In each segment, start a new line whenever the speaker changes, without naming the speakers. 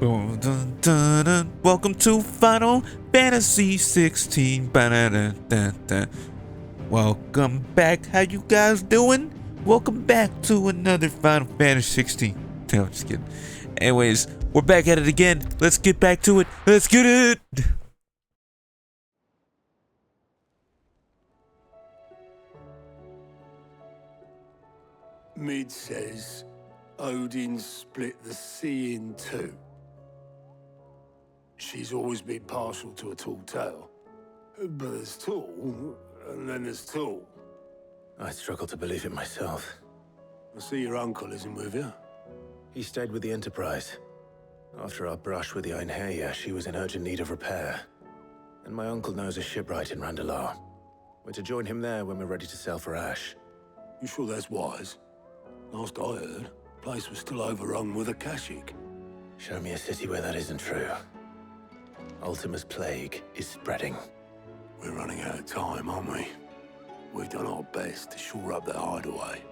Dun, dun, dun. Welcome to Final Fantasy XVI. Ba-da-da-da-da. Welcome back. How you guys doing? Welcome back to another Final Fantasy 16. No, I'm just kidding. Anyways, we're back at it again. Let's get back to it. Let's get it.
Mid says Odin split the sea in two. She's always been partial to a tall tale. But there's tall, and then there's tall.
I struggle to believe it myself.
I see your uncle isn't with you.
He stayed with the Enterprise. After our brush with the Einherja, she was in urgent need of repair. And my uncle knows a shipwright in Randalar. We're to join him there when we're ready to sail for Ash.
You sure that's wise? Last I heard, the place was still overrun with Akashic.
Show me a city where that isn't true. Ultima's plague is spreading.
We're running out of time, aren't we? We've done our best to shore up their hideaway.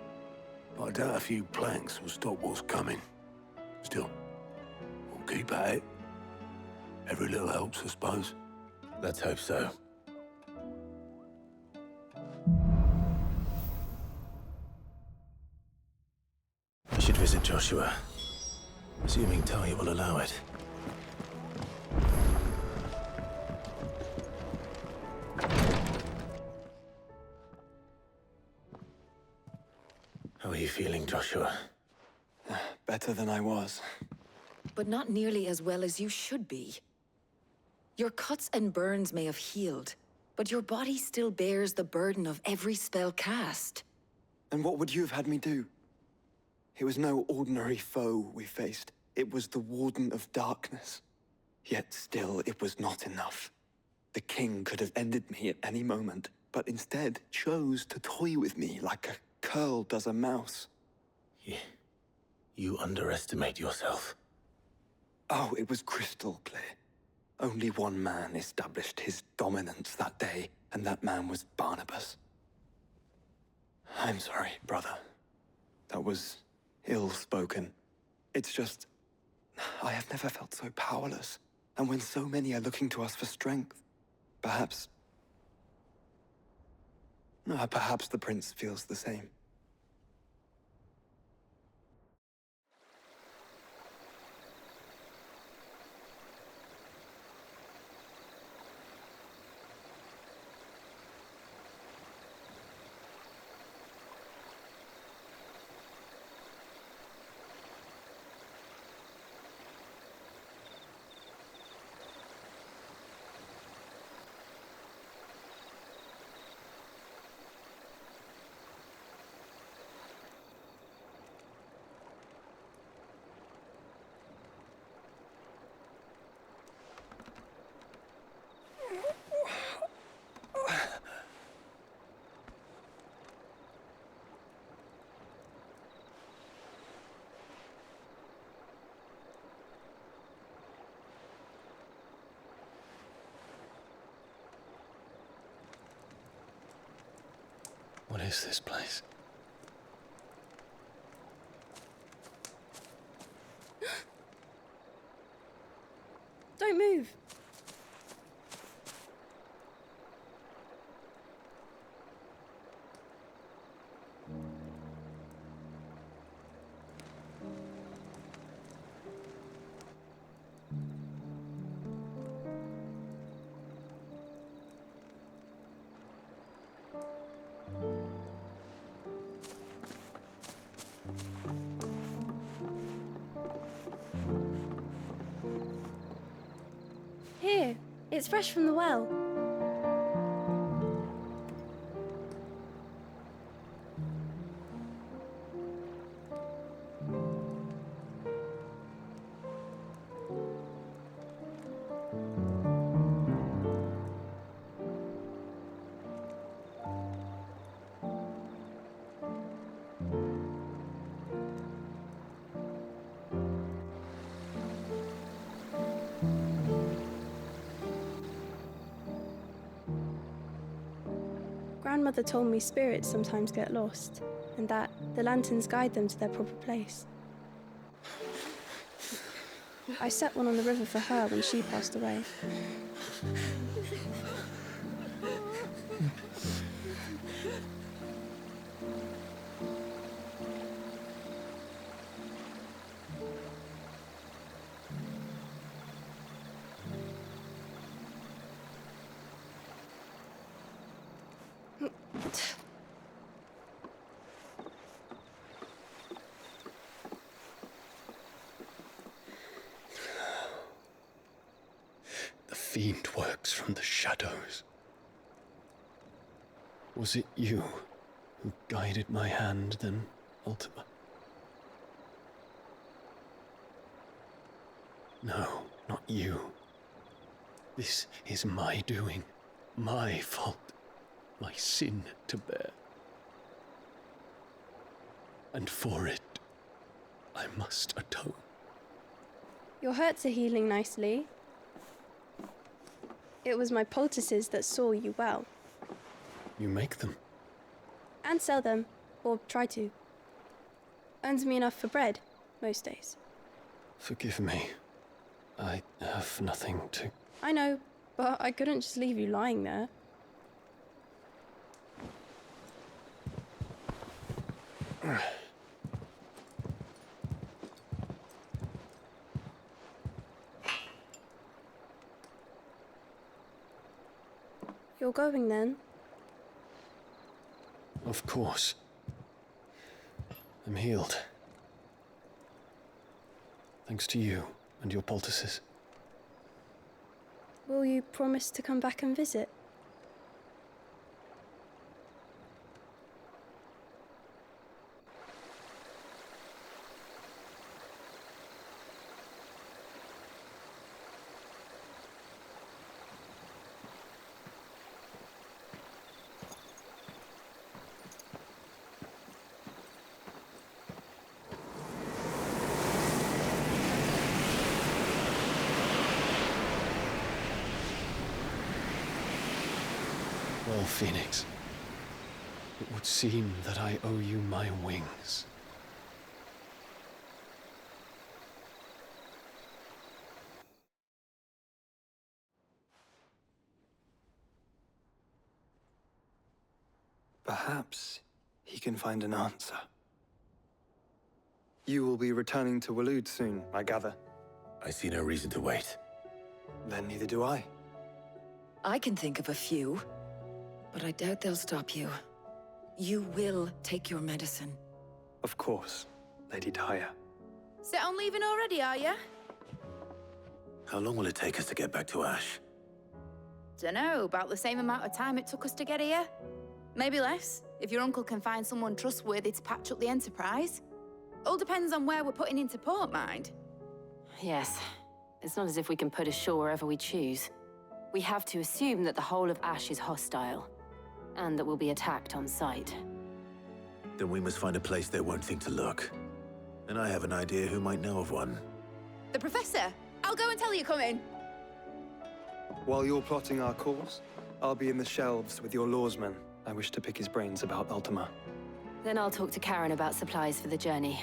But I doubt a few planks will stop what's coming. Still, we'll keep at it. Every little helps, I suppose.
Let's hope so. I should visit Joshua, assuming Talia will allow it. How are you feeling, Joshua?
Better than I was.
But not nearly as well as you should be. Your cuts and burns may have healed, but your body still bears the burden of every spell cast.
And what would you have had me do? It was no ordinary foe we faced. It was the Warden of Darkness. Yet still, it was not enough. The king could have ended me at any moment, but instead chose to toy with me like a curl does a mouse.
You underestimate yourself.
Oh, it was crystal clear. Only one man established his dominance that day, and that man was Barnabas. I'm sorry, brother. That was ill-spoken. It's just, I have never felt so powerless. And when so many are looking to us for strength, perhaps the prince feels the same.
What is this place?
Don't move. Here, it's fresh from the well. Grandmother told me spirits sometimes get lost, and that the lanterns guide them to their proper place. I set one on the river for her when she passed away.
The fiend works from the shadows. Was it you who guided my hand then, Ultima? No, not you. This is my doing, my fault, my sin to bear. And for it, I must atone.
Your hurts are healing nicely. It was my poultices that saw you well.
You make them?
And sell them, or try to. Earns me enough for bread, most days.
Forgive me. I have nothing to...
I know, but I couldn't just leave you lying there. You're going then?
Of course. I'm healed. Thanks to you and your poultices.
Will you promise to come back and visit?
Well, Phoenix, it would seem that I owe you my wings.
Perhaps he can find an answer. You will be returning to Waloed soon, I gather.
I see no reason to wait.
Then neither do I.
I can think of a few, but I doubt they'll stop you. You will take your medicine.
Of course, Lady Dahlia.
Set on leaving already, are ya?
How long will it take us to get back to Ash?
Dunno, about the same amount of time it took us to get here. Maybe less, if your uncle can find someone trustworthy to patch up the Enterprise. All depends on where we're putting into port, mind.
Yes. It's not as if we can put ashore wherever we choose. We have to assume that the whole of Ash is hostile, and that we'll be attacked on sight.
Then we must find a place they won't think to look. And I have an idea who might know of one.
The Professor! I'll go and tell you coming.
While you're plotting our course, I'll be in the shelves with your lawsman. I wish to pick his brains about Ultima.
Then I'll talk to Karen about supplies for the journey.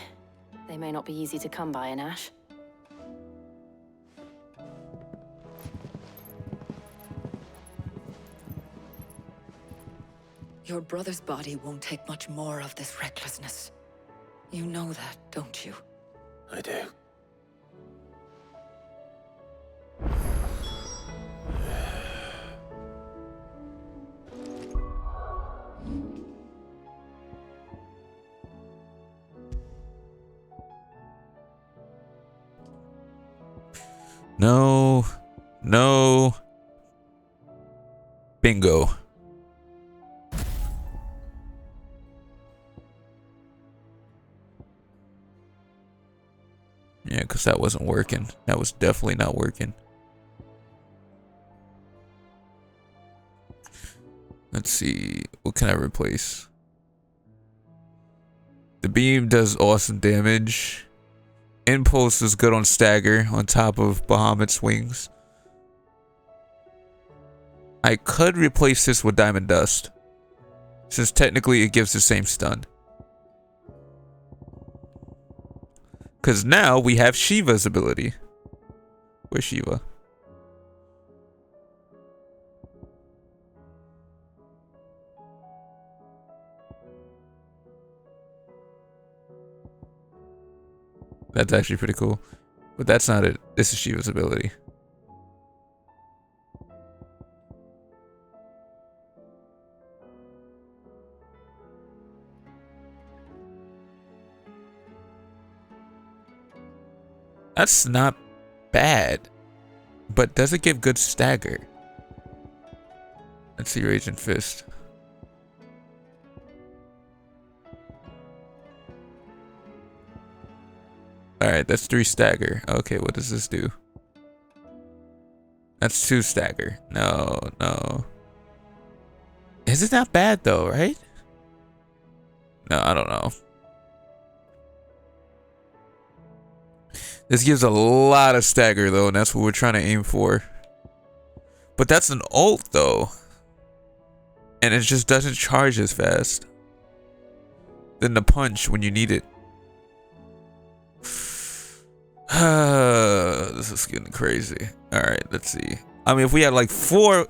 They may not be easy to come by in Ash.
Your brother's body won't take much more of this recklessness. You know that, don't you?
I do.
No. No. Bingo. Yeah, because that wasn't working. That was definitely not working. Let's see. What can I replace? The beam does awesome damage. Impulse is good on stagger on top of Bahamut's wings. I could replace this with Diamond Dust, since technically it gives the same stun. Because now we have Shiva's ability. Where's Shiva? That's actually pretty cool. But that's not it. This is Shiva's ability. That's not bad, but does it give good stagger? Let's see, Raging Fist. Alright, that's 3 stagger. Okay, what does this do? That's 2 stagger. No, no. Is it not bad though, right? No, I don't know. This gives a lot of stagger though, and that's what we're trying to aim for. But that's an ult though. And it just doesn't charge as fast than the punch when you need it. This is getting crazy. Alright, let's see. I mean, if we had like 4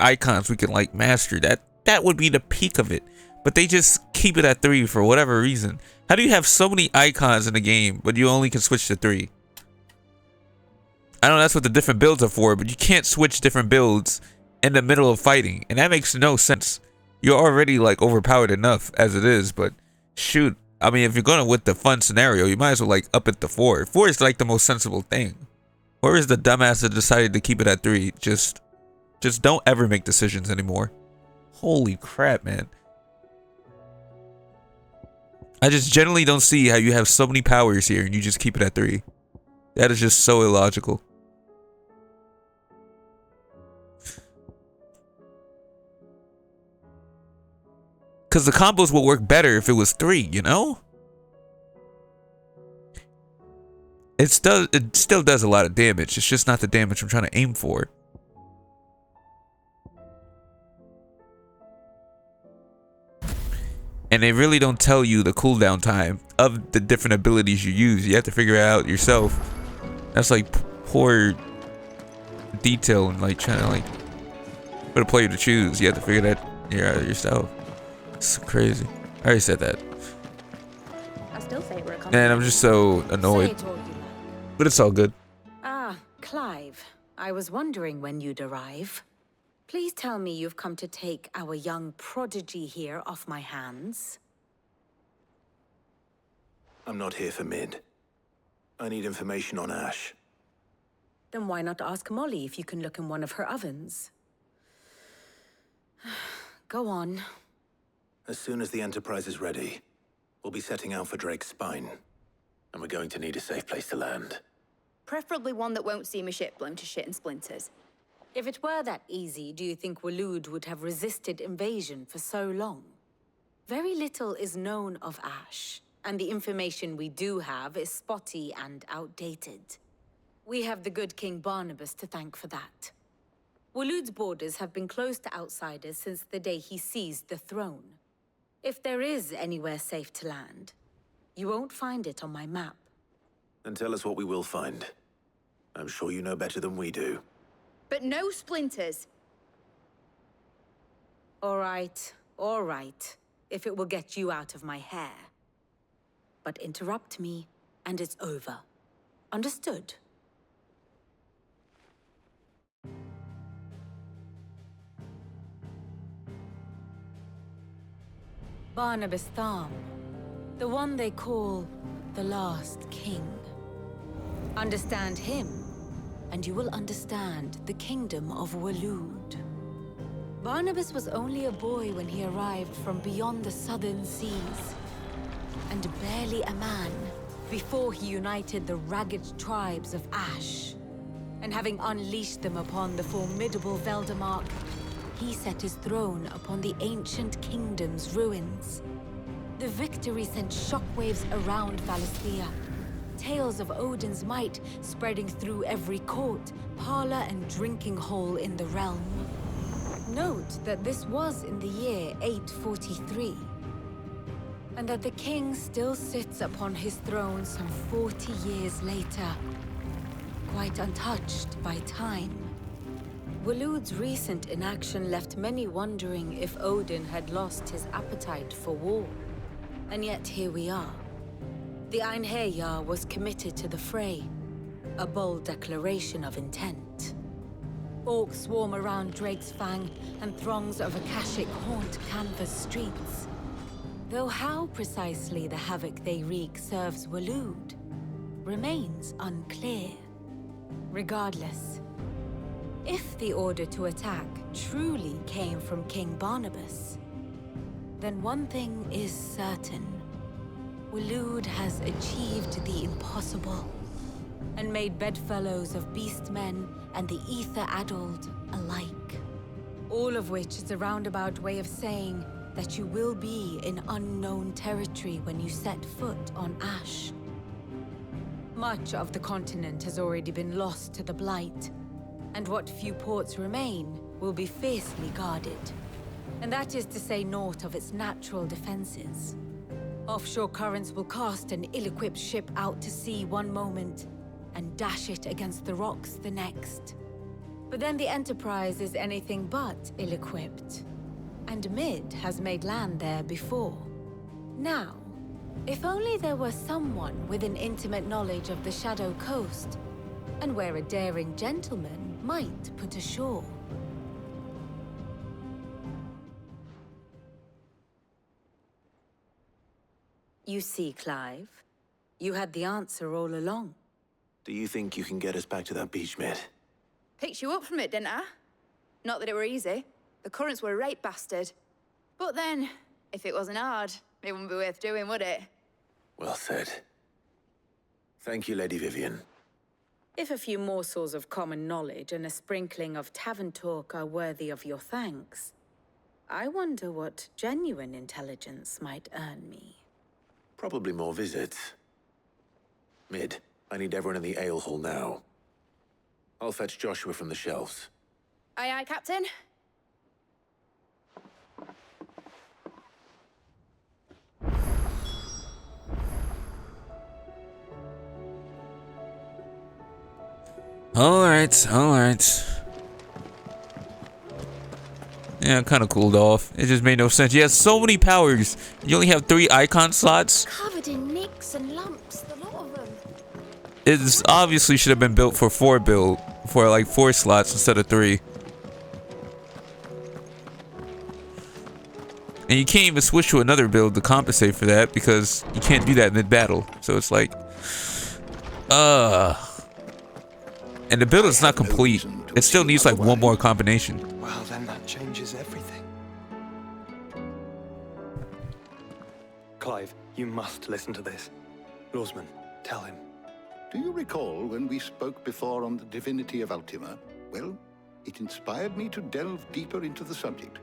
icons we can like master, that would be the peak of it. But they just keep it at 3 for whatever reason. How do you have so many icons in the game, but you only can switch to 3? I know that's what the different builds are for, but you can't switch different builds in the middle of fighting. And that makes no sense. You're already like overpowered enough as it is, but shoot. I mean, if you're going with the fun scenario, you might as well like up it to 4. 4 is like the most sensible thing. Or is the dumbass that decided to keep it at 3? Just don't ever make decisions anymore. Holy crap, man. I just generally don't see how you have so many powers here and you just keep it at 3. That is just so illogical. Because the combos will work better if it was 3, you know? It still does a lot of damage. It's just not the damage I'm trying to aim for. And they really don't tell you the cooldown time of the different abilities you use. You have to figure it out yourself. That's like poor detail and like trying to like put a player to choose. You have to figure that out yourself. It's crazy. I already said that.
I still say we're a
and I'm just so annoyed. But it's all good.
Ah, Clive. I was wondering when you'd arrive. Please tell me you've come to take our young prodigy here off my hands.
I'm not here for Mid. I need information on Ash.
Then why not ask Molly if you can look in one of her ovens? Go on.
As soon as the Enterprise is ready, we'll be setting out for Drake's Spine. And we're going to need a safe place to land.
Preferably one that won't see my ship blown to shit and splinters.
If it were that easy, do you think Waloed would have resisted invasion for so long? Very little is known of Ash, and the information we do have is spotty and outdated. We have the good King Barnabas to thank for that. Waloed's borders have been closed to outsiders since the day he seized the throne. If there is anywhere safe to land, you won't find it on my map.
Then tell us what we will find. I'm sure you know better than we do.
But no splinters.
All right, if it will get you out of my hair. But interrupt me, and it's over. Understood? Barnabas Tharm, the one they call the last king. Understand him, and you will understand the kingdom of Waloed. Barnabas was only a boy when he arrived from beyond the southern seas, and barely a man before he united the ragged tribes of Ash. And having unleashed them upon the formidable Veldamark, he set his throne upon the ancient kingdom's ruins. The victory sent shockwaves around Valisthea. Tales of Odin's might spreading through every court, parlor, and drinking hole in the realm. Note that this was in the year 843, and that the king still sits upon his throne some 40 years later, quite untouched by time. Waloed's recent inaction left many wondering if Odin had lost his appetite for war. And yet here we are. The Einherjar was committed to the fray, a bold declaration of intent. Orcs swarm around Drake's Fang, and throngs of Akashic haunt canvas streets. Though how precisely the havoc they wreak serves Waloed remains unclear. Regardless, if the order to attack truly came from King Barnabas, then one thing is certain. Waloed has achieved the impossible, and made bedfellows of beastmen and the ether-addled alike. All of which is a roundabout way of saying that you will be in unknown territory when you set foot on Ash. Much of the continent has already been lost to the Blight, and what few ports remain will be fiercely guarded. And that is to say naught of its natural defenses. Offshore currents will cast an ill-equipped ship out to sea one moment, and dash it against the rocks the next. But then the Enterprise is anything but ill-equipped, and Mid has made land there before. Now, if only there were someone with an intimate knowledge of the Shadow Coast, and where a daring gentleman might put ashore. You see, Clive, you had the answer all along.
Do you think you can get us back to that beach, Mid?
Picked you up from it, didn't I? Not that it were easy. The currents were a right bastard. But then, if it wasn't hard, it wouldn't be worth doing, would it?
Well said. Thank you, Lady Vivian.
If a few morsels of common knowledge and a sprinkling of tavern talk are worthy of your thanks, I wonder what genuine intelligence might earn me.
Probably more visits. Mid, I need everyone in the ale hall now. I'll fetch Joshua from the shelves.
Aye, aye, Captain.
Alright. Yeah, it kind of cooled off. It just made no sense. You have so many powers. You only have 3 icon slots.
Covered in nicks and lumps, the lot of them.
It obviously should have been built for 4 build. For like 4 slots instead of 3. And you can't even switch to another build to compensate for that because you can't do that mid-battle. So it's like... And the build is not complete. It still needs like 1 more combination.
Well, then that changes everything. Clive, you must listen to this. Lawsman, tell him.
Do you recall when we spoke before on the divinity of Ultima? Well, it inspired me to delve deeper into the subject.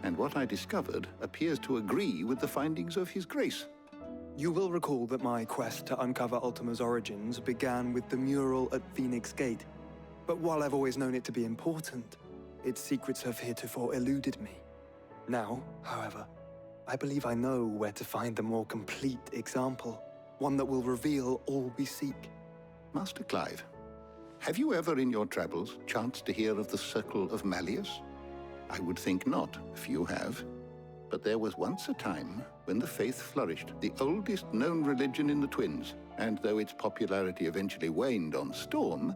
And what I discovered appears to agree with the findings of His Grace.
You will recall that my quest to uncover Ultima's origins began with the mural at Phoenix Gate. But while I've always known it to be important, its secrets have heretofore eluded me. Now, however, I believe I know where to find the more complete example, one that will reveal all we seek.
Master Clive, have you ever in your travels chanced to hear of the Circle of Malleus? I would think not, if you have. But there was once a time when the faith flourished, the oldest known religion in the Twins, and though its popularity eventually waned on Storm,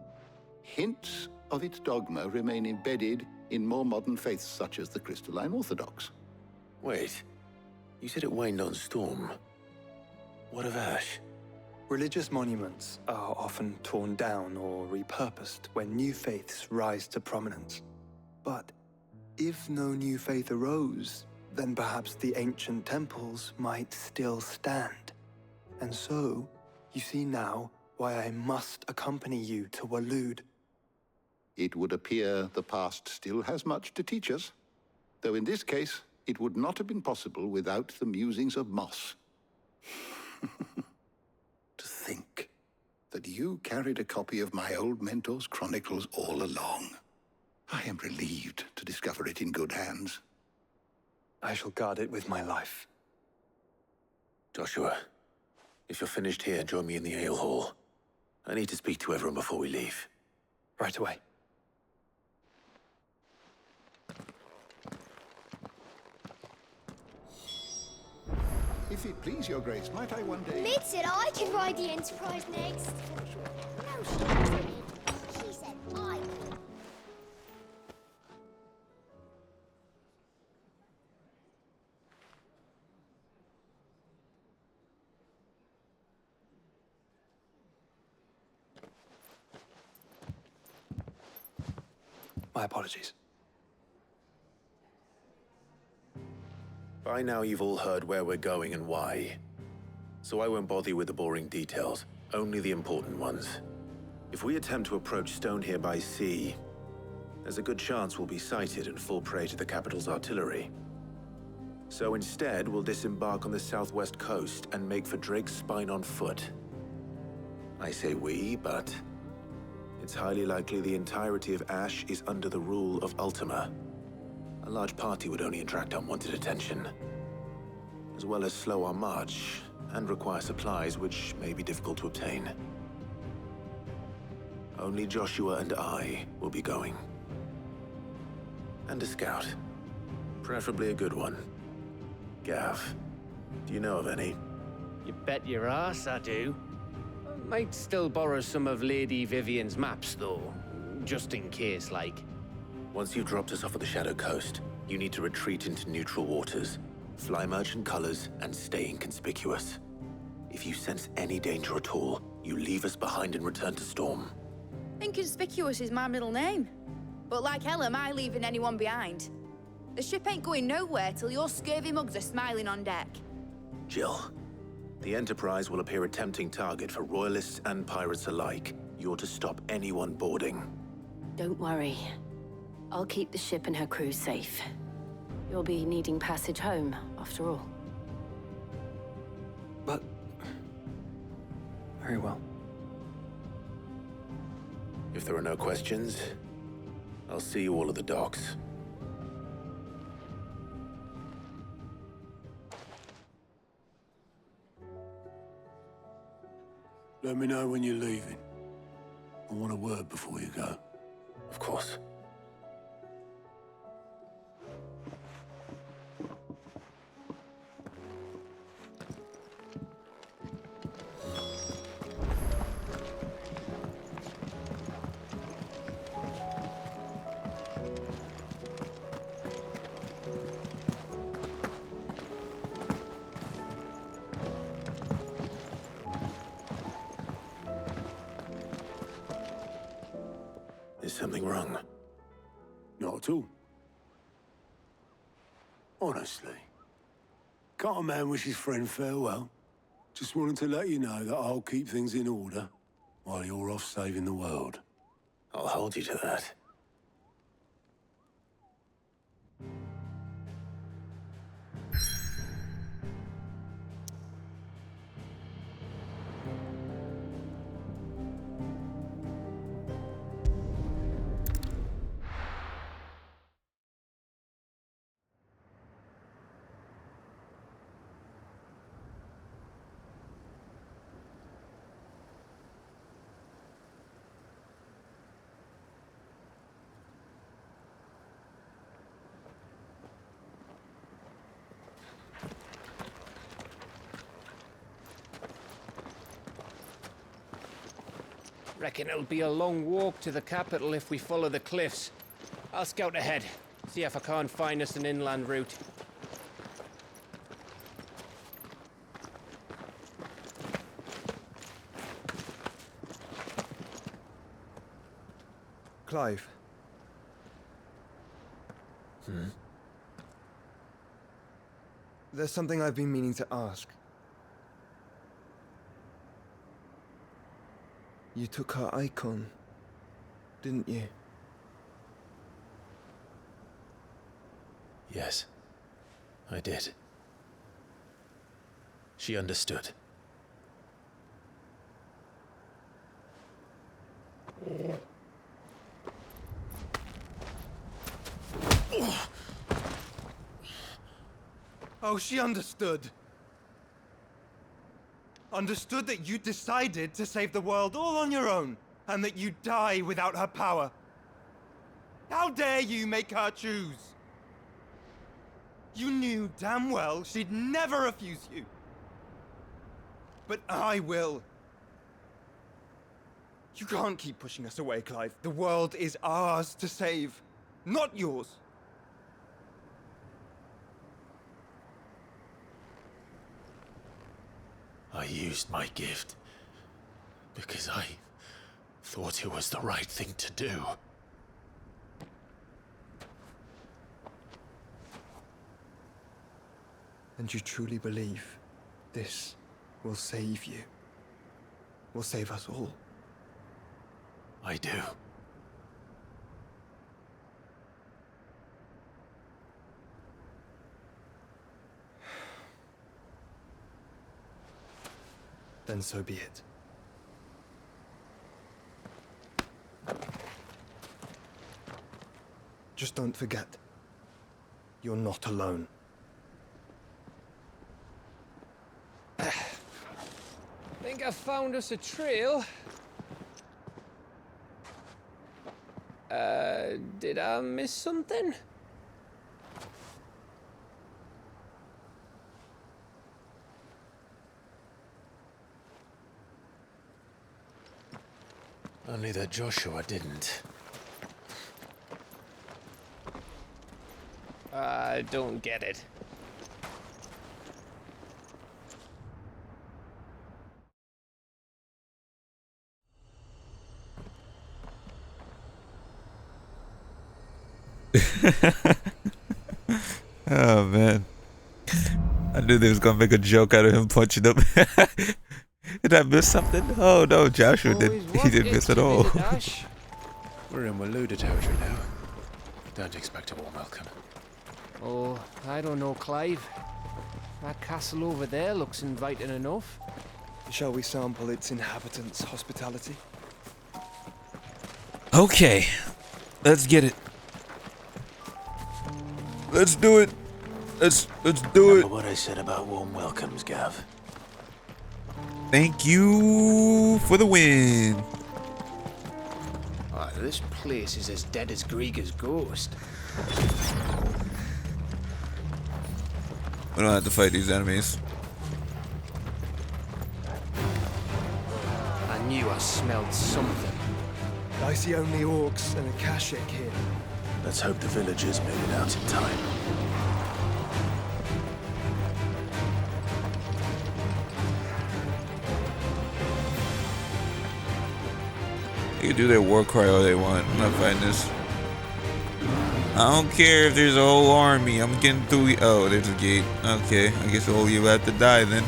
hints of its dogma remain embedded in more modern faiths such as the Crystalline Orthodox.
Wait, you said it waned on Storm. What of Ash?
Religious monuments are often torn down or repurposed when new faiths rise to prominence. But if no new faith arose, then perhaps the ancient temples might still stand. And so, you see now why I must accompany you to Waloed.
It would appear the past still has much to teach us, though in this case, it would not have been possible without the musings of Moss. To think that you carried a copy of my old mentor's chronicles all along. I am relieved to discover it in good hands.
I shall guard it with my life.
Joshua, if you're finished here, join me in the ale hall. I need to speak to everyone before we leave.
Right away.
If it please your grace, might I one day...
Mid said I could ride the Enterprise next. No, she didn't. She said I could.
My apologies.
By now you've all heard where we're going and why. So I won't bother you with the boring details, only the important ones. If we attempt to approach Stone here by sea, there's a good chance we'll be sighted and fall prey to the capital's artillery. So instead, we'll disembark on the southwest coast and make for Drake's Spine on foot. I say we, but it's highly likely the entirety of Ash is under the rule of Ultima. A large party would only attract unwanted attention, as well as slow our march and require supplies which may be difficult to obtain. Only Joshua and I will be going. And a scout. Preferably a good one. Gav, do you know of any?
You bet your ass I do. Might still borrow some of Lady Vivian's maps, though. Just in case, like.
Once you've dropped us off at the Shadow Coast, you need to retreat into neutral waters, fly merchant colors, and stay inconspicuous. If you sense any danger at all, you leave us behind and return to Storm.
Inconspicuous is my middle name. But like hell am I leaving anyone behind. The ship ain't going nowhere till your scurvy mugs are smiling on deck.
Jill, the Enterprise will appear a tempting target for royalists and pirates alike. You're to stop anyone boarding.
Don't worry. I'll keep the ship and her crew safe. You'll be needing passage home, after all.
But... very well.
If there are no questions, I'll see you all at the docks.
Let me know when you're leaving. I want a word before you go.
Of course. Is something wrong?
Not at all. Honestly. Can't a man wish his friend farewell? Just wanted to let you know that I'll keep things in order while you're off saving the world.
I'll hold you to that.
Reckon it'll be a long walk to the capital if we follow the cliffs. I'll scout ahead, see if I can't find us an inland route.
Clive. There's something I've been meaning to ask. You took her icon, didn't you?
Yes, I did. She understood.
Oh, she understood. Understood that you decided to save the world all on your own. and that you die without her power. How dare you make her choose? You knew damn well she'd never refuse you. But I will. You can't keep pushing us away, Clive. The world is ours to save, not yours.
I used my gift because I thought it was the right thing to do.
And you truly believe this will save you? Will save us all?
I do.
Then so be it. Just don't forget, you're not alone.
Think I found us a trail. Did I miss something?
Only that Joshua didn't.
I don't get it.
Oh man, I knew they was gonna make a joke out of him punching him. Did I miss something? Oh no, Joshua did. He didn't miss at all.
We're in Waluda territory now. Don't expect a warm welcome.
Oh, I don't know, Clive. That castle over there looks inviting enough.
Shall we sample its inhabitants' hospitality?
Okay, let's get it. Let's do it. Let's do it.
Remember what I said about warm welcomes, Gav?
Thank you for the win.
Oh, this place is as dead as Grieger's ghost.
We don't have to fight these enemies.
I knew I smelled something.
I see only orcs and a Kashik here.
Let's hope the villagers made it out in time.
They can do their war cry all they want. I'm not fighting this. I don't care if there's a whole army. I'm getting through. Oh, there's a gate. Okay, I guess all you have to die then.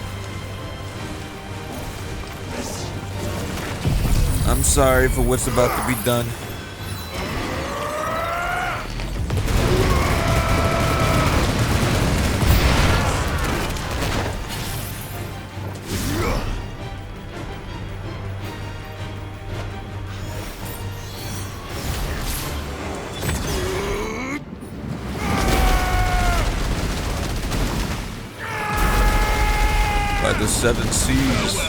I'm sorry for what's about to be done. By the seven seas.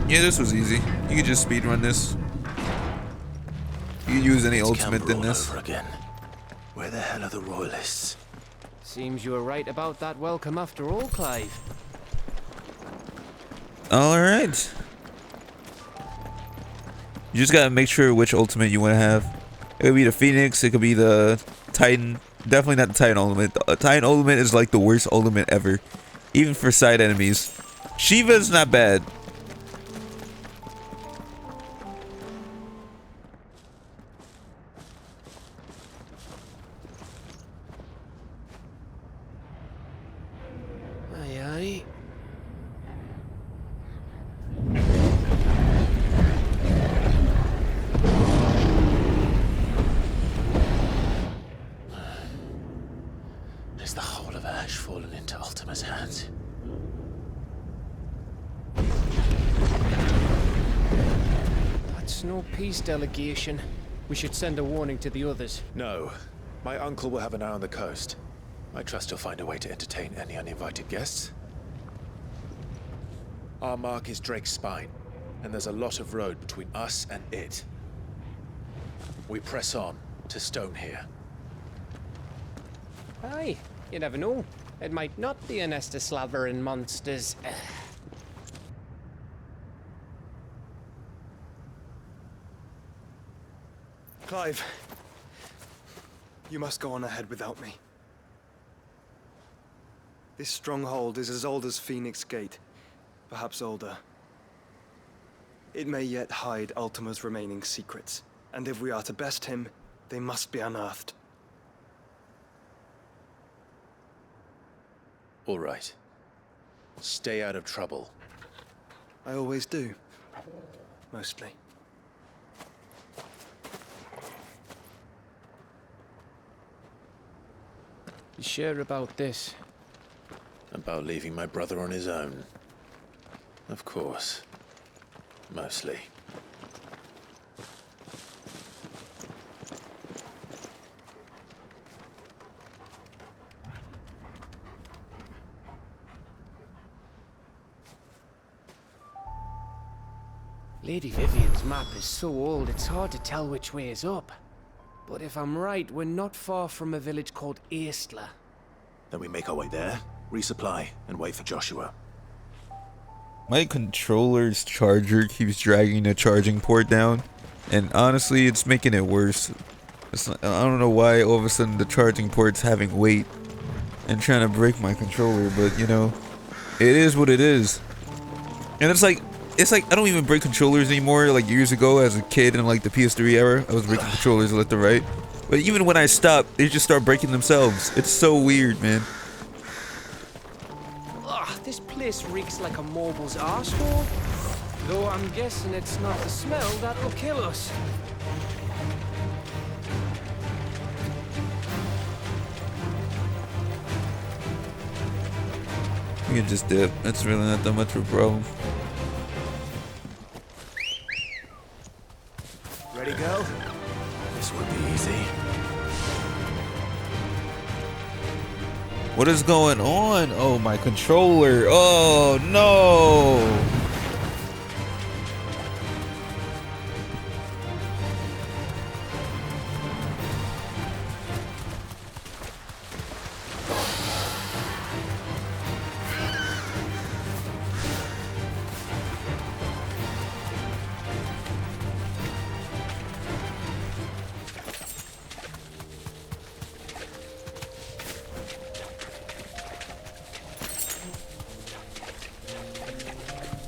Yeah, this was easy. You could just speedrun this. You can use any ultimate in this.
Over again. Where the hell are the royalists?
Seems you were right about that welcome after all, Clive.
Alright. You just gotta make sure which ultimate you want to have. It could be the Phoenix, it could be the Titan. Definitely not the Titan ultimate. The Titan ultimate is like the worst ultimate ever. Even for side enemies. Shiva's not bad.
Aye, aye.
Is the whole of Ash fallen into Ultima's hands?
peace delegation. We should send a warning to the others.
No. My uncle will have an eye on the coast. I trust he'll find a way to entertain any uninvited guests. Our mark is Drake's Spine, and there's a lot of road between us and it. We press on to Stone here.
Aye, you never know. It might not be a nest of slavering monsters.
Clive, you must go on ahead without me. This stronghold is as old as Phoenix Gate, perhaps older. It may yet hide Ultima's remaining secrets, and if we are to best him, they must be unearthed.
All right. Stay out of trouble.
I always do. Mostly.
You sure about this?
About leaving my brother on his own. Of course. Mostly.
Lady Vivian's map is so old it's hard to tell which way is up. But if I'm right, we're not far from a village called Eastla.
Then we make our way there, resupply, and wait for Joshua.
My controller's charger keeps dragging the charging port down, and honestly, it's making it worse. I don't know why all of a sudden the charging port's having weight and trying to break my controller, but you know, it is what it is. And it's like I don't even break controllers anymore. Like years ago, as a kid in like the PS3 era, I was breaking controllers left and right. But even when I stop, they just start breaking themselves. It's so weird, man.
Ugh, this place reeks like a mobile's arsehole. Though I'm guessing it's not the smell that'll kill us.
We can just dip. That's really not that much of a problem.
Ready, go? This would be easy.
What is going on? Oh, my controller. Oh, no.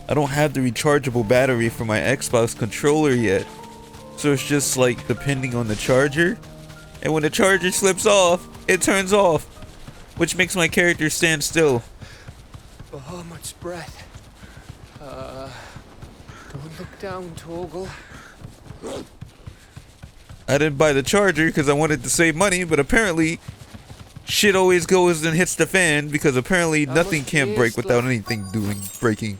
I don't have the rechargeable battery for my Xbox controller yet. So it's just like depending on the charger. And when the charger slips off, it turns off. Which makes my character stand still.
Oh, much breath. Don't look down, Torgal.
I didn't buy the charger because I wanted to save money, but apparently shit always goes and hits the fan because apparently nothing can break without anything breaking.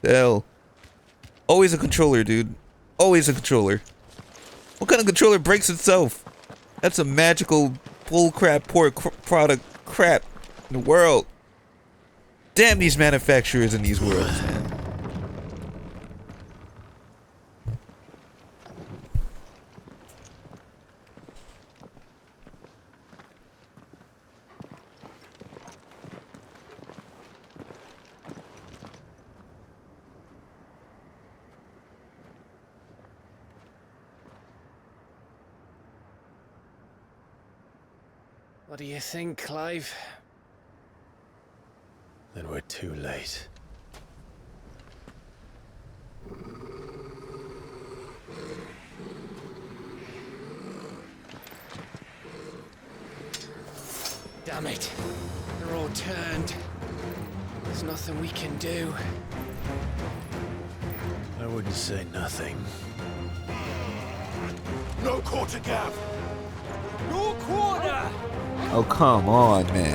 The hell. Always a controller, dude. Always a controller. What kind of controller breaks itself? That's a magical bullcrap product crap in the world. Damn these manufacturers in these worlds, man.
What do you think, Clive?
Then we're too late.
Damn it. They're all turned. There's nothing we can do.
I wouldn't say nothing.
No quarter gap!
No quarter!
Oh, come on, man.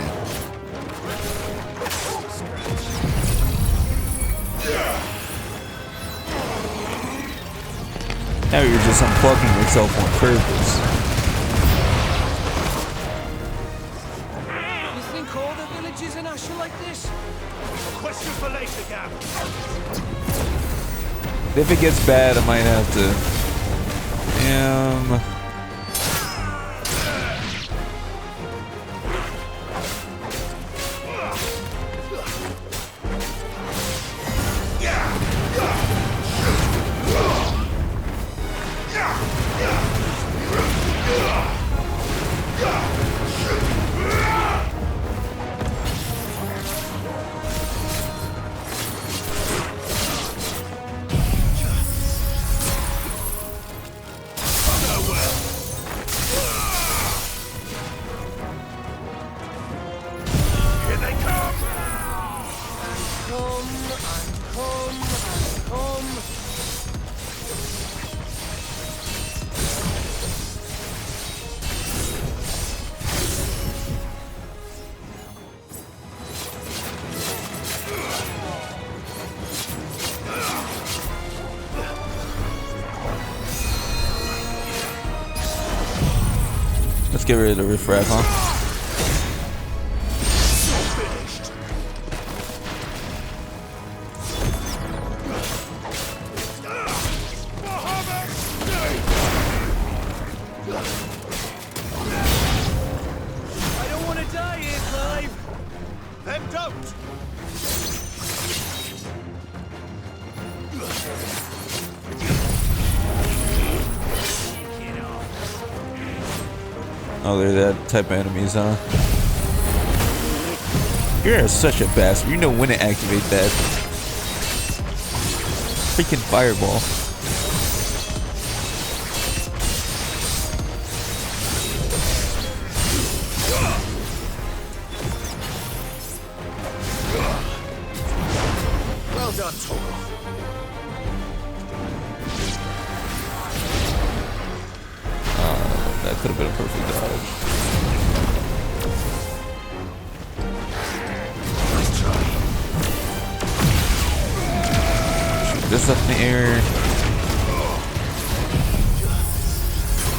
Now you're just unplugging yourself on purpose.
You think all the villages in Ash are like this? A question for later, Gab.
If it gets bad, I might have to. Let's get rid of the riffraff, huh?
I don't want to die here, Clive. Then don't.
Oh, they're that type of enemies, huh? You're such a bastard. You know when to activate that. Freaking fireball.
Well done, Toro.
That could have been a perfect dodge. Shoot this up in the air.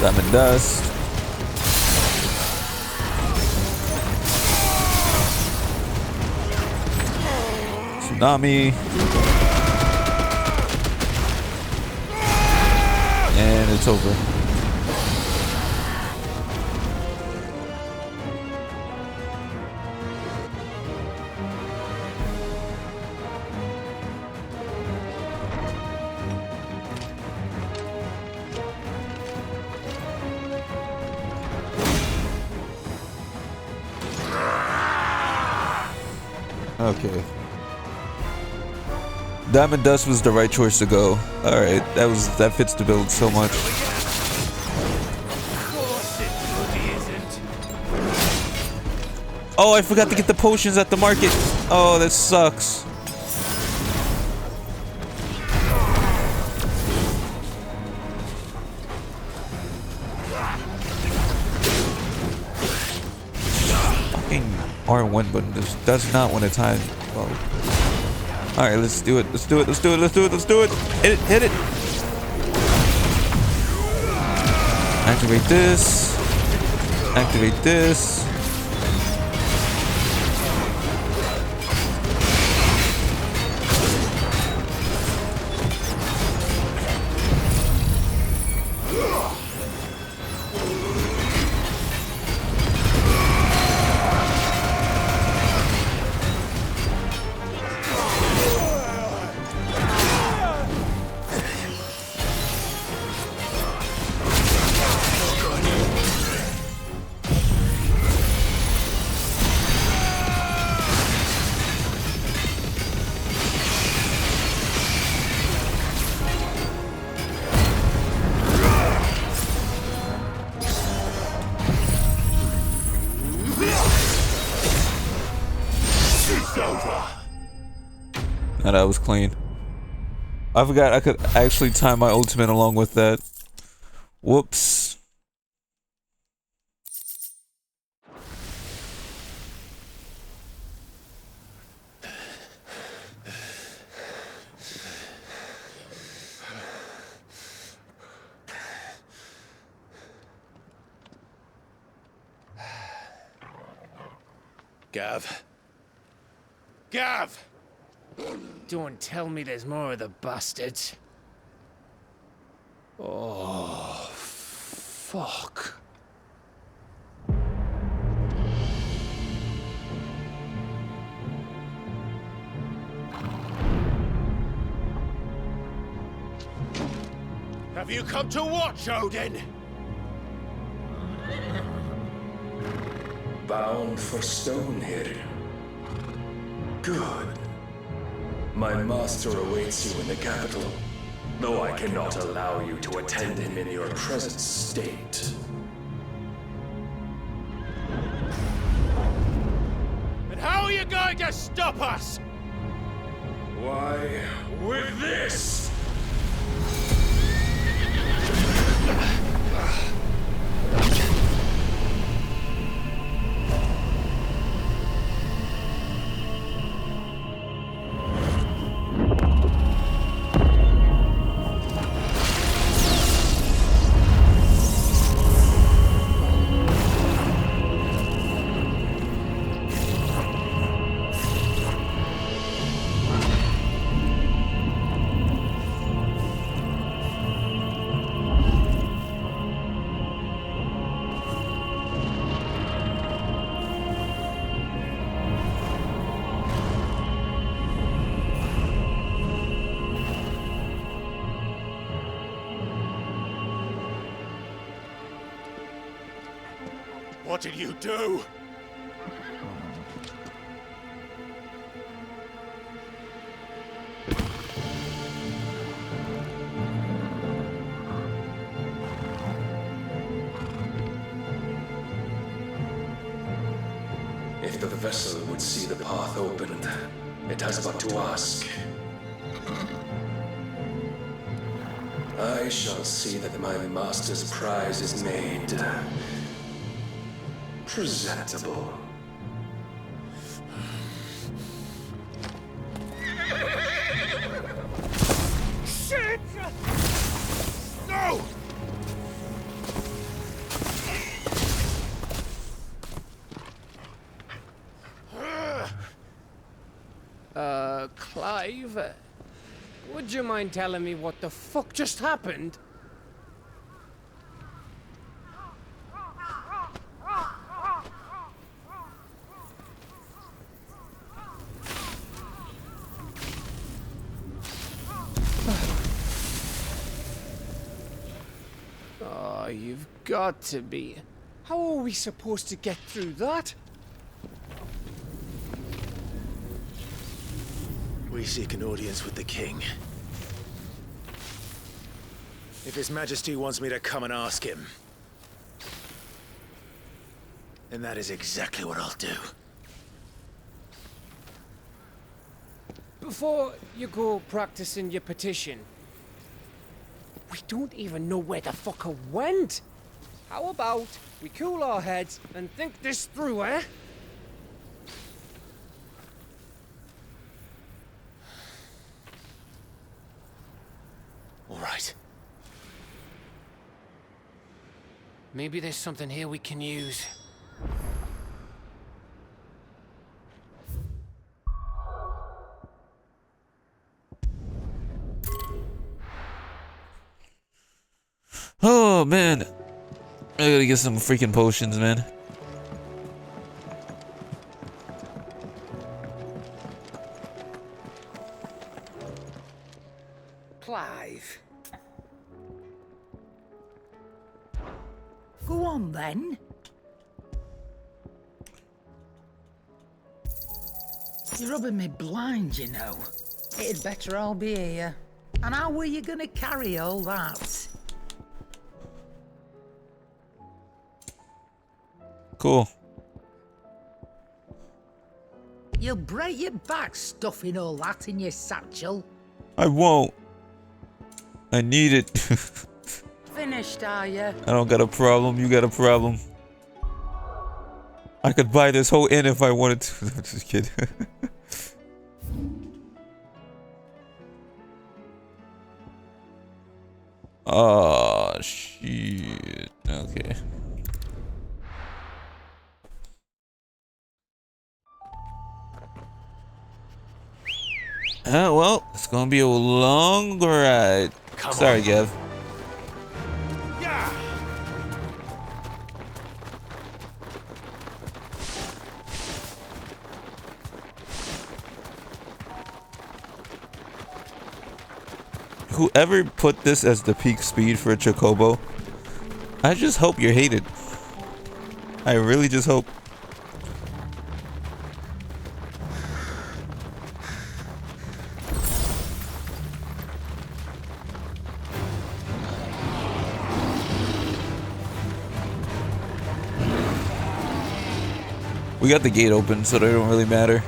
Diamond dust. Tsunami. And it's over. Okay. Diamond Dust was the right choice to go. Alright, that fits the build so much. Oh, I forgot to get the potions at the market. Oh, that sucks. R1 button does not want to time. Well, all right, let's do it. Let's do it. Let's do it. Let's do it. Let's do it. Hit it. Hit it. Activate this. Activate this. No, that was clean. I forgot I could actually time my ultimate along with that. Whoops.
Gav. Gav!
Don't tell me there's more of the bastards.
Oh, fuck.
Have you come to watch, Odin?
Bound for Stonehill. Good. My master awaits you in the capital, though I cannot allow you to attend him in your present state.
And how are you going to stop us?
Why, with this!
What did you do?
If the vessel would see the path opened, it has but to ask. I shall see that my master's prize is made presentable.
Shit! No!
Clive, would you mind telling me what the fuck just happened? Oh, you've got to be. How are we supposed to get through that?
We seek an audience with the king. If His Majesty wants me to come and ask him, then that is exactly what I'll do.
Before you go practicing your petition, we don't even know where the fucker went. How about we cool our heads and think this through, eh?
All right.
Maybe there's something here we can use.
Oh man, I gotta get some freaking potions, man.
Clive. Go on then. You're rubbing me blind, you know. It'd better all be here. And how were you gonna carry all that?
Cool.
You'll break your back stuffing all that in your satchel.
I won't. I need it.
Finished, are you?
I don't got a problem. You got a problem. I could buy this whole inn if I wanted to. I'm just kidding. Oh shit. Okay. Well, it's gonna be a long ride. Sorry, Gav. Whoever put this as the peak speed for a Chocobo, I just hope you're hated. I really just hope. We got the gate open, so they don't really matter.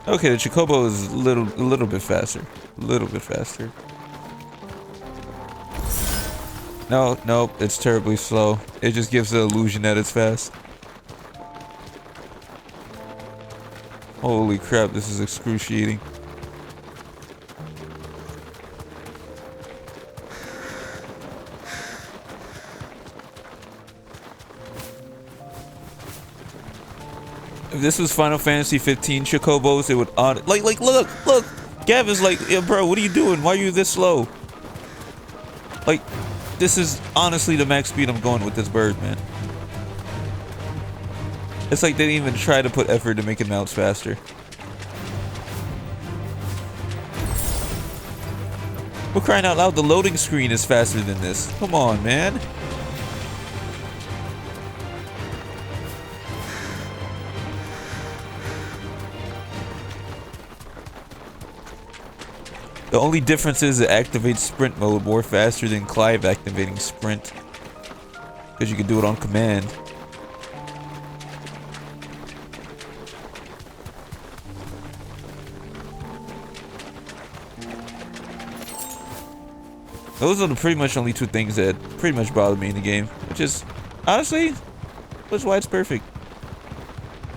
Okay, the Chocobo is a little bit faster. A little bit faster. No, nope, it's terribly slow. It just gives the illusion that it's fast. Holy crap, this is excruciating. If this was Final Fantasy 15 Chocobos, it would look! Gav is like, yeah, bro, what are you doing? Why are you this slow? Like, this is honestly the max speed I'm going with this bird, man. It's like they didn't even try to put effort to make it mounts faster. We're crying out loud, the loading screen is faster than this. Come on, man. The only difference is it activates sprint mode more faster than Clive activating sprint. Because you can do it on command. Those are the pretty much only two things that pretty much bother me in the game. Which is, honestly, that's why it's perfect.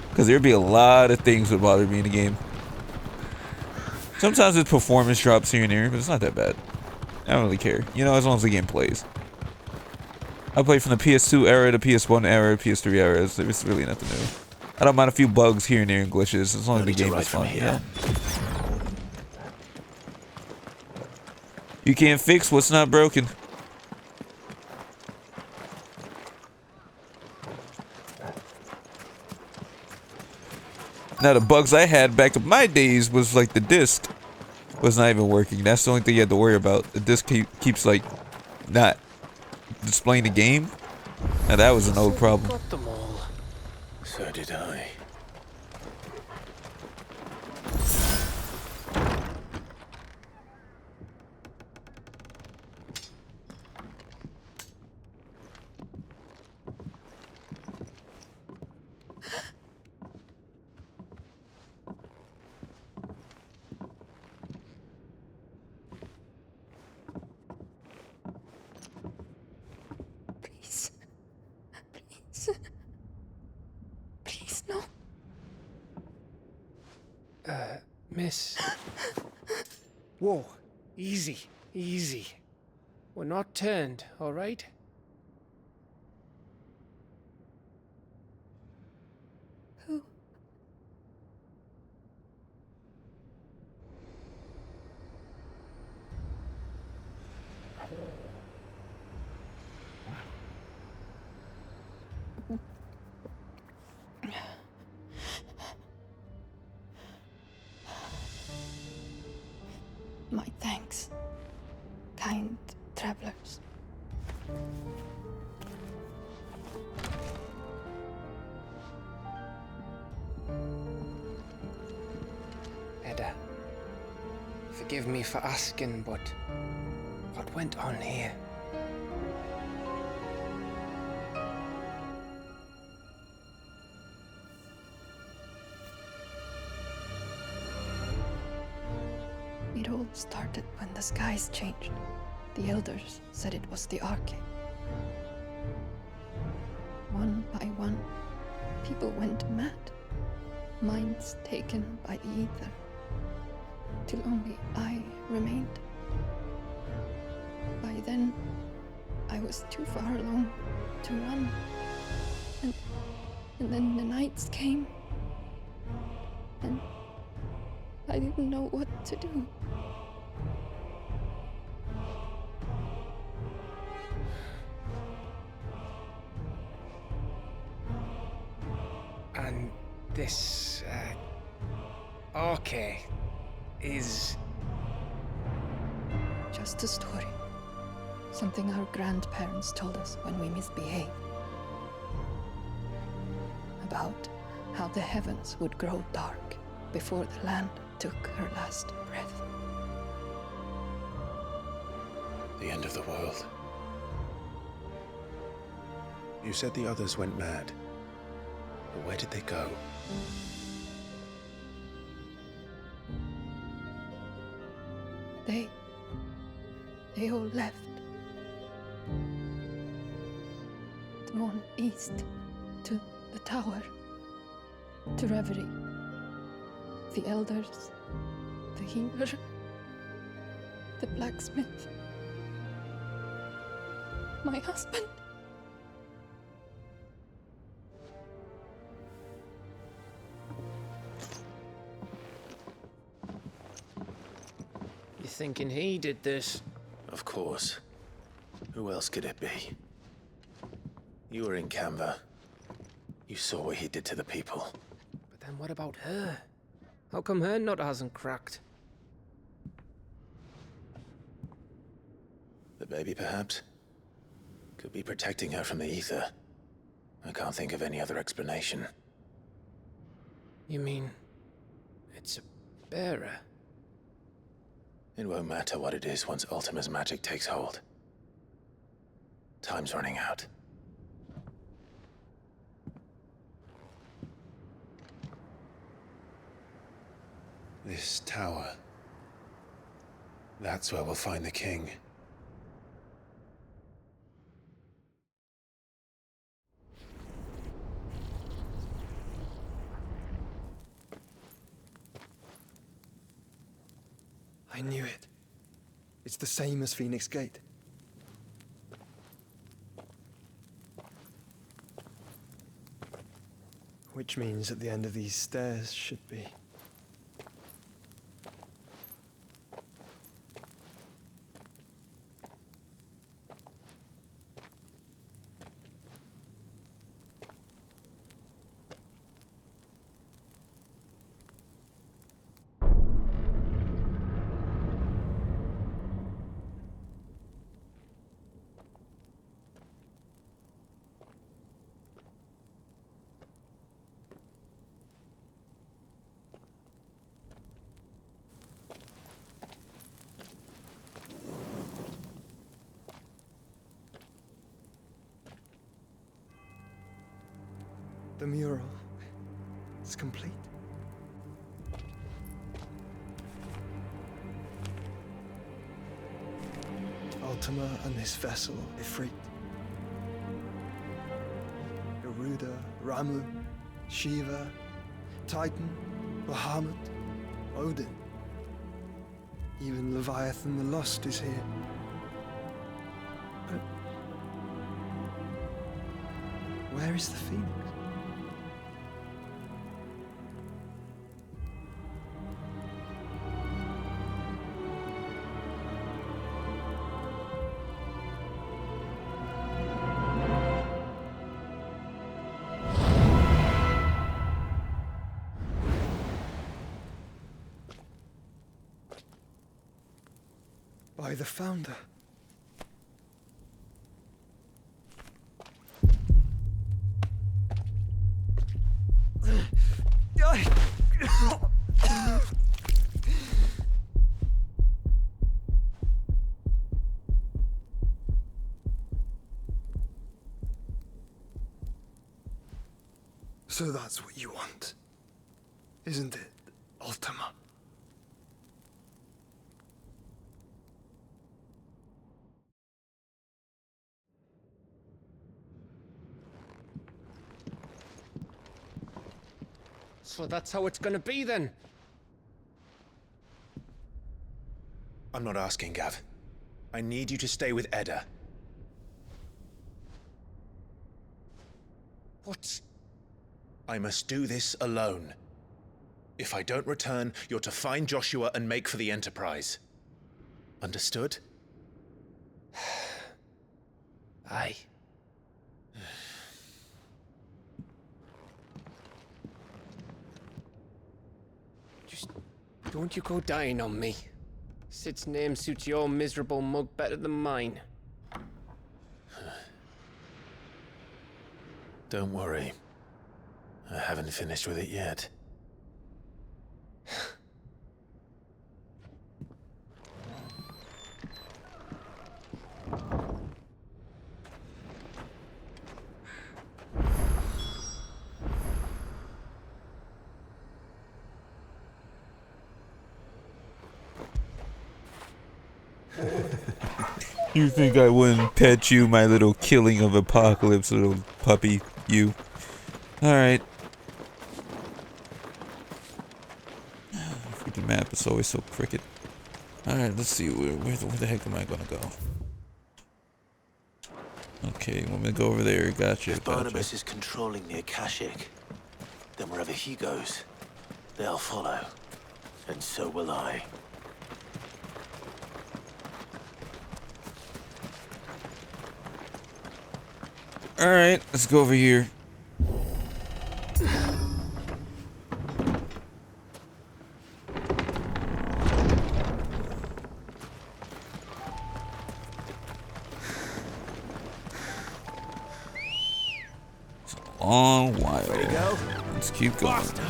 Because there'd be a lot of things that bother me in the game. Sometimes it's performance drops here and there, but it's not that bad. I don't really care. You know, as long as the game plays. I play from the PS2 era to PS1 era, PS3 era. It's really nothing new. I don't mind a few bugs here and there and glitches, as long as the game is fun. Yeah. You can't fix what's not broken. Now the bugs I had back in my days was like the disc was not even working. That's the only thing you had to worry about. The disc keeps like not displaying the game. Now that was an old problem.
Got them all. So did I.
Please, no.
Miss. Whoa, easy, easy. We're not turned, all right?
Who? My thanks, kind travelers.
Edda, forgive me for asking, but what went on here?
It all started when the skies changed. The elders said it was the Arcane. One by one, people went mad.
minds taken by the ether, till only I remained. By then, I was too far along to run. And then the nights came, and I didn't know what to do.
And this, okay, is...
Just a story. Something our grandparents told us when we misbehaved. About how the heavens would grow dark before the land took her last breath.
The end of the world. You said the others went mad. But where did they go?
They all left. Drawn east to the tower, to reverie. The elders, the healer, the blacksmith, my husband.
You thinking he did this?
Of course. Who else could it be? You were in Canva. You saw what he did to the people.
But then what about her? How come her nut hasn't cracked?
The baby, perhaps? Could be protecting her from the ether. I can't think of any other explanation.
You mean... it's a bearer?
It won't matter what it is once Ultima's magic takes hold. Time's running out. This tower. That's where we'll find the king.
I knew it. It's the same as Phoenix Gate. Which means at the end of these stairs should be... The mural is complete. Ultima and his vessel, Ifrit. Garuda, Ramu, Shiva, Titan, Bahamut, Odin. Even Leviathan the Lost is here. But where is the Phoenix? By the Founder. So that's what you want, isn't it, Ultima?
So that's how it's gonna be then?
I'm not asking, Gav. I need you to stay with Edda.
What?
I must do this alone. If I don't return, you're to find Joshua and make for the Enterprise. Understood?
Aye. Just don't you go dying on me. Sid's name suits your miserable mug better than mine.
Don't worry. I haven't finished with it yet.
You think I wouldn't pet you, my little killing of apocalypse, little puppy, you. Alright. Freaking map is always so crooked. Alright, let's see, where the heck am I gonna go? Okay, want me to go over there, gotcha,
If Barnabas is controlling the Akashic, then wherever he goes, they'll follow. And so will I.
Alright, let's go over here. It's a long while.
Ready to go?
Let's keep going.
Faster.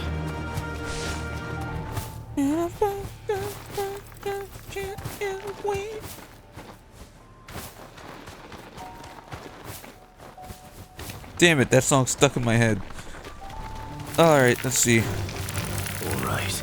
Damn it, that song's stuck in my head. Alright, let's see.
Alright.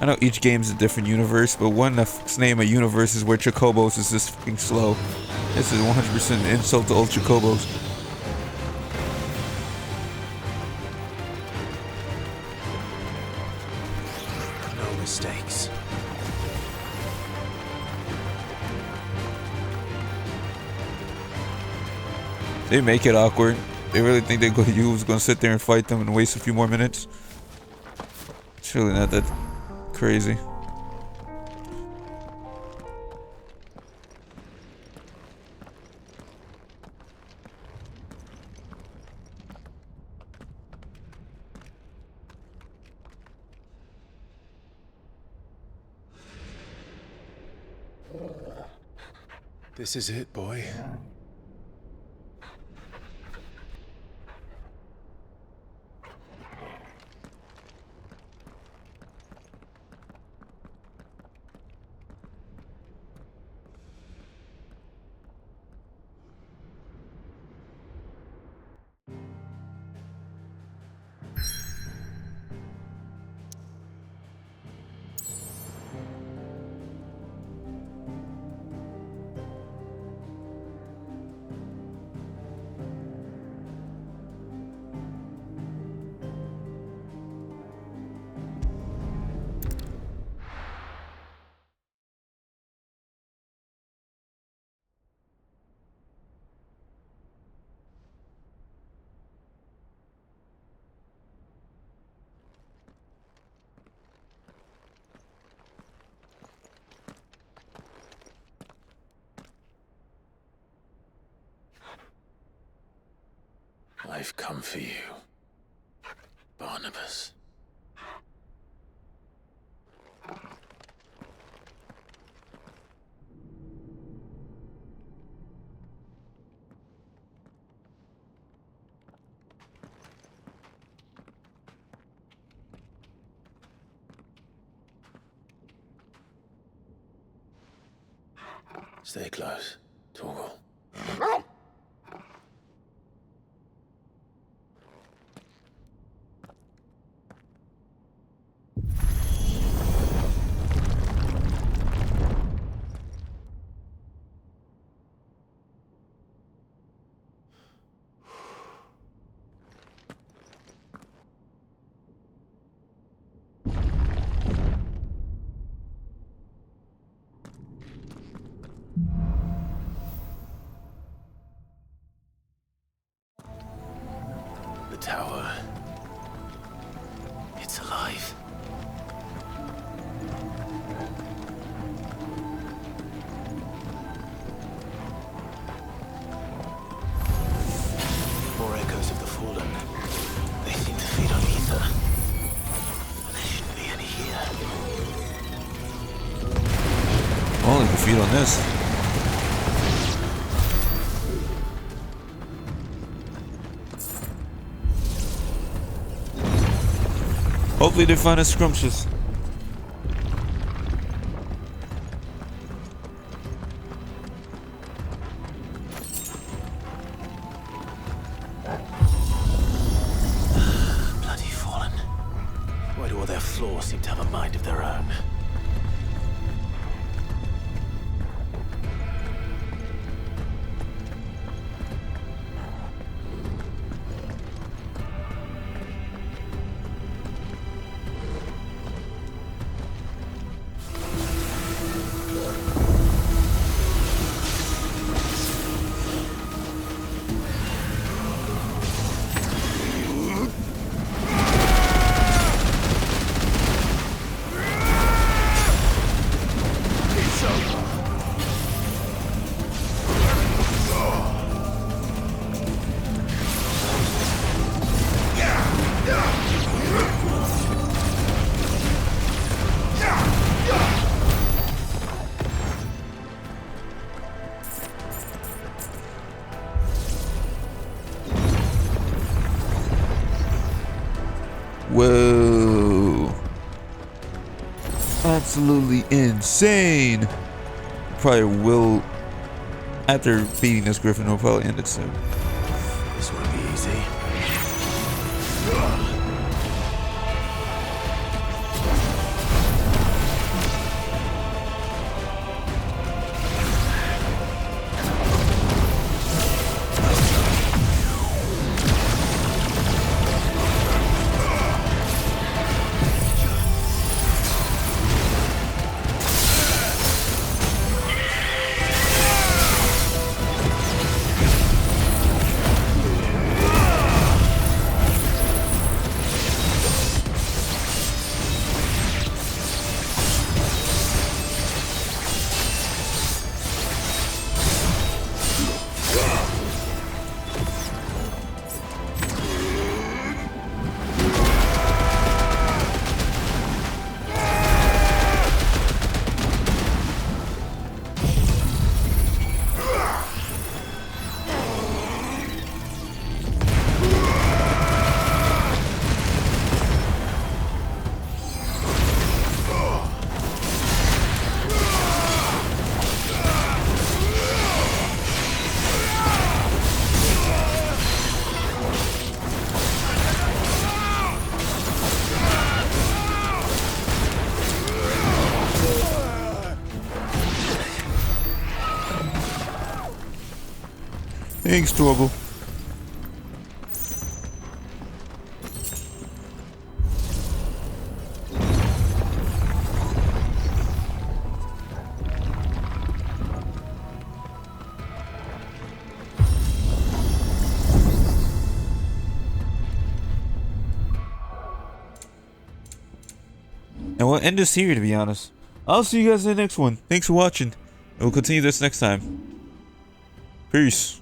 I know each game's a different universe, but one let's name a universe is where Chocobos is this fucking slow. This is 100% an insult to all Chocobos.
No mistakes.
They make it awkward. They really think you was gonna sit there and fight them and waste a few more minutes. It's really not that crazy.
This is it, boy. I've come for you, Barnabas. Stay close, Torgal. tower. It's alive. More echoes of the fallen. They seem to feed on ether. But there shouldn't be any here.
Only can feed on this. Hopefully they find us scrumptious.
Bloody fallen. Why do all their floors seem to have a mind of their own?
Whoa. Absolutely insane. Probably will, after beating this griffin, will probably end it soon.
This won't be easy.
Thanks, Torgal. And we'll end this here, to be honest. I'll see you guys in the next one. Thanks for watching. And we'll continue this next time. Peace.